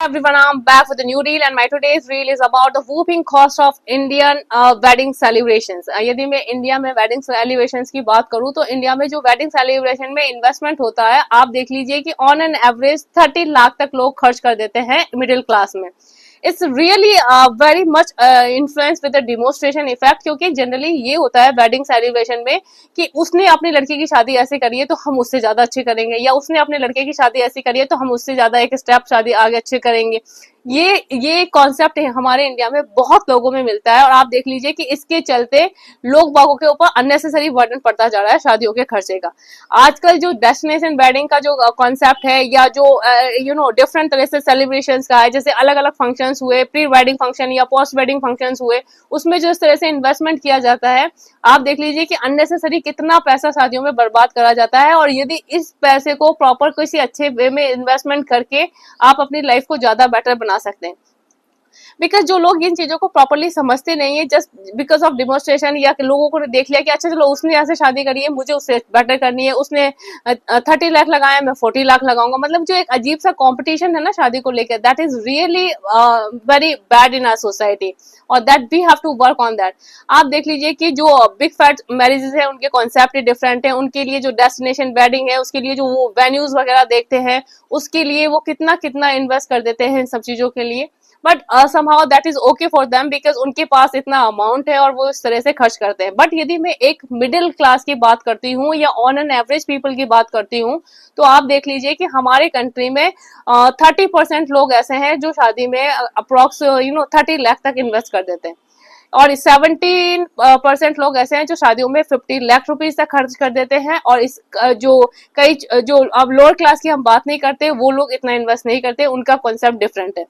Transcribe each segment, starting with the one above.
Everyone, I'm back with a new reel and my today's reel is about the whooping cost of Indian wedding celebrations. यदि मैं India में wedding celebrations की बात करूं तो India में जो वेडिंग सेलिब्रेशन में इन्वेस्टमेंट होता है, आप देख लीजिए कि ऑन एन एवरेज 30 लाख तक लोग खर्च कर देते हैं मिडिल क्लास में. It's really very much influence with the demonstration effect, क्योंकि जनरली ये होता है वेडिंग सेलिब्रेशन में कि उसने अपनी लड़की की शादी ऐसे करी है तो हम उससे ज्यादा अच्छे करेंगे, या उसने अपने लड़के की शादी ऐसी करी है तो हम उससे ज्यादा एक स्टेप शादी आगे अच्छे करेंगे. ये कॉन्सेप्ट हमारे इंडिया में बहुत लोगों में मिलता है और आप देख लीजिए कि इसके चलते लोग बागों के ऊपर अननेसेसरी बर्डन पड़ता जा रहा है शादियों के खर्चे का. आजकल जो डेस्टिनेशन वेडिंग का जो कॉन्सेप्ट है, या जो डिफरेंट तरह से सेलिब्रेशंस का है, जैसे अलग अलग फंक्शंस हुए, प्री वेडिंग फंक्शन या पोस्ट वेडिंग फंक्शंस हुए, उसमें जो इस तरह से इन्वेस्टमेंट किया जाता है, आप देख लीजिए कि अननेसेसरी कितना पैसा शादियों में बर्बाद करा जाता है. और यदि इस पैसे को प्रॉपर किसी अच्छे वे में इन्वेस्टमेंट करके आप अपनी लाइफ को ज्यादा बेटर बना सकते हैं. बिकॉज जो लोग इन चीजों को प्रॉपरली समझते नहीं है, जस्ट बिकॉज ऑफ डिमोन्स्ट्रेशन, या लोगों को देख लिया कि अच्छा चलो उसने ऐसे शादी करी है, मुझे उससे बेटर करनी है, उसने 30 लाख लगाया, मैं 40 लाख लगाऊंगा. मतलब जो एक अजीब सा कॉम्पिटिशन है ना शादी को लेकर, that is really very bad in our society और that we have to work on that. आप देख लीजिए कि जो बिग फैट मैरिजेस है उनके कॉन्सेप्ट ही डिफरेंट है. उनके लिए जो डेस्टिनेशन वेडिंग है, उसके लिए जो वो वेन्यूज वगैरह देखते हैं, उसके लिए वो कितना कितना इन्वेस्ट कर देते हैं इन सब चीजों के लिए. But somehow that is okay for them because उनके पास इतना अमाउंट है और वो इस तरह से खर्च करते हैं. बट यदि मैं एक मिडिल क्लास की बात करती हूँ या ऑन एन एवरेज पीपल की बात करती हूँ, तो आप देख लीजिए कि हमारे कंट्री में 30% लोग ऐसे हैं जो शादी में अप्रोक्स 30 लाख तक इन्वेस्ट कर देते हैं, और 17% लोग ऐसे हैं जो शादियों में 50 लाख रुपीज तक खर्च कर देते हैं. और इस जो अब लोअर क्लास की हम बात नहीं करते, वो लोग इतना इन्वेस्ट नहीं करते, उनका कॉन्सेप्ट डिफरेंट है.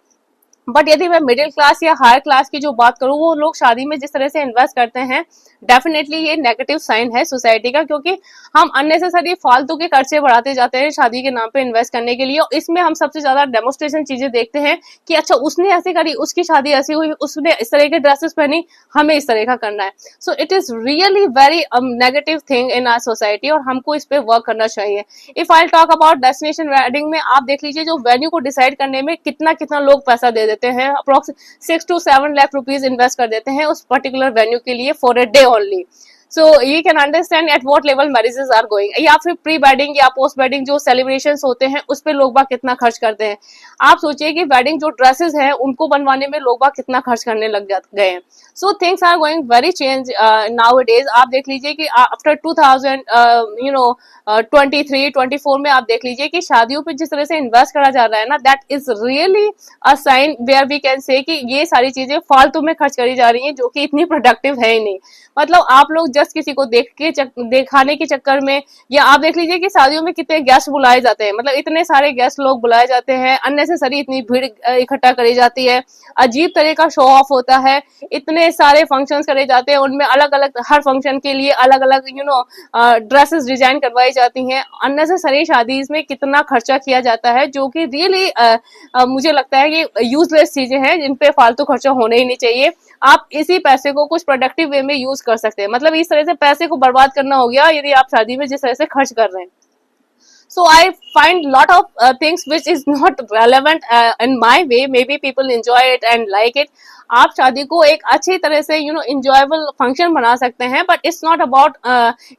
बट यदि मैं मिडिल क्लास या हायर क्लास की जो बात करूं, वो लोग शादी में जिस तरह से इन्वेस्ट करते हैं, डेफिनेटली ये नेगेटिव साइन है सोसाइटी का, क्योंकि हम अननेसेसरी फालतू के खर्चे बढ़ाते जाते हैं शादी के नाम पे इन्वेस्ट करने के लिए. और इसमें हम सबसे ज्यादा डेमोन्स्ट्रेशन चीजें देखते हैं कि अच्छा उसने ऐसे करी, उसकी शादी ऐसी हुई, उसने इस तरह के ड्रेसेस पहनी, हमें इस तरह का करना है. So it is really very negative thing in our society और हमको इस पे वर्क करना चाहिए. If I talk about destination wedding में, आप देख लीजिए जो वेन्यू को डिसाइड करने में कितना कितना लोग पैसा दे देते हैं, approx 6 to 7 lakh rupees invest कर देते हैं उस पर्टिकुलर वेन्यू के लिए for a day only. So you can understand at what level marriages are going. या फिर प्री वेडिंग या पोस्ट वेडिंग जो सेलिब्रेशंस होते हैं, उस पे लोग बाग कितना खर्च करते हैं. आप सोचिए कि वेडिंग जो ड्रेसेस हैं उनको बनवाने में लोग बाग कितना खर्च करने लग गए हैं. So things are going very change nowadays. आप देख लीजिए कि आफ्टर 2023-24 में आप देख लीजिए कि शादियों पे जिस तरह से इन्वेस्ट करा जा रहा है ना, that is really a sign where we can say कि ये सारी चीजें फालतू में खर्च करी जा रही हैं, जो कि इतनी प्रोडक्टिव है ही नहीं. मतलब आप लोग जस्ट किसी को दिखाने के चक्कर में, या आप देख लीजिए कि शादियों में कितने गेस्ट बुलाए जाते हैं, मतलब इतने सारे गेस्ट लोग बुलाए जाते हैं, अननेसेसरी इतनी भीड़ इकट्ठा करी जाती है, अजीब तरह का शो ऑफ होता है, इतने सारे फंक्शंस करे जाते हैं, उनमें अलग अलग हर फंक्शन के लिए अलग अलग ड्रेसेस डिजाइन करवाई जाती हैं. अननेसेसरी शादी में कितना खर्चा किया जाता है, जो कि रियली मुझे लगता है कि यूजलेस चीजें हैं जिन पे फालतू खर्चा होने ही नहीं चाहिए. आप इसी पैसे को कुछ प्रोडक्टिव वे में यूज कर सकते हैं. मतलब इस तरह से पैसे को बर्बाद करना हो गया यदि आप शादी में जिस तरह से खर्च कर रहे हैं. So I find lot of things which is not relevant in my way. Maybe people enjoy it and like it. आप शादी को एक अच्छी तरह से enjoyable फंक्शन बना सकते हैं, but it's not about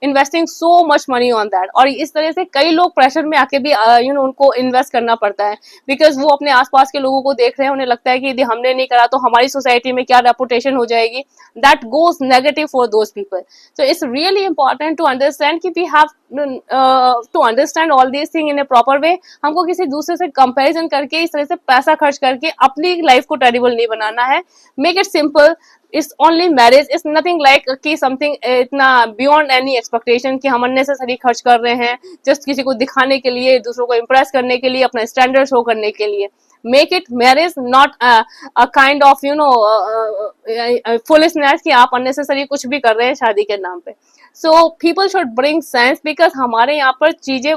investing so much money on that. और इस तरह से कई लोग प्रेशर में आके भी उनको इन्वेस्ट करना पड़ता है, बिकॉज वो अपने आसपास के लोगों को देख रहे हैं, उन्हें लगता है कि यदि हमने नहीं करा तो हमारी सोसाइटी में क्या रेपुटेशन हो जाएगी. That goes negative for those people. So it's really important to understand कि we have to understand all this thing in a proper way. हमको किसी दूसरे से कंपैरिजन करके इस तरह से पैसा खर्च करके अपनी लाइफ को टेरिबल नहीं बनाना है. Make it simple. It's only marriage. It's nothing like कि समथिंग इतना बियॉन्ड एनी एक्सपेक्टेशन कि हम अननेसेसरी खर्च कर रहे हैं जस्ट किसी को दिखाने के लिए, दूसरों को इम्प्रेस करने के लिए, अपना स्टैंडर्ड शो करने के लिए. Make it marriage not a kind of foolishness कि आप अननेसेसरी कुछ भी कर रहे हैं शादी के नाम पे. So people should bring sense, because हमारे यहाँ पर चीजें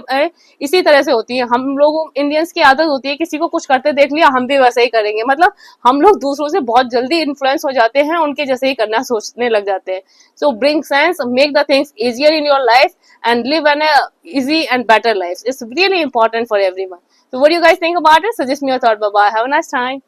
इसी तरह से होती है. हम लोग इंडियंस की आदत होती है किसी को कुछ करते देख लिया हम भी वैसे ही करेंगे. मतलब हम लोग दूसरों से बहुत जल्दी इन्फ्लुएंस हो जाते हैं, उनके जैसे ही करना सोचने लग जाते हैं. सो bring sense, make the things easier in your life and live an easy and better life. It's really important for everyone. So what do you guys think about it? Suggest me your thought. Bye bye. Have a nice time.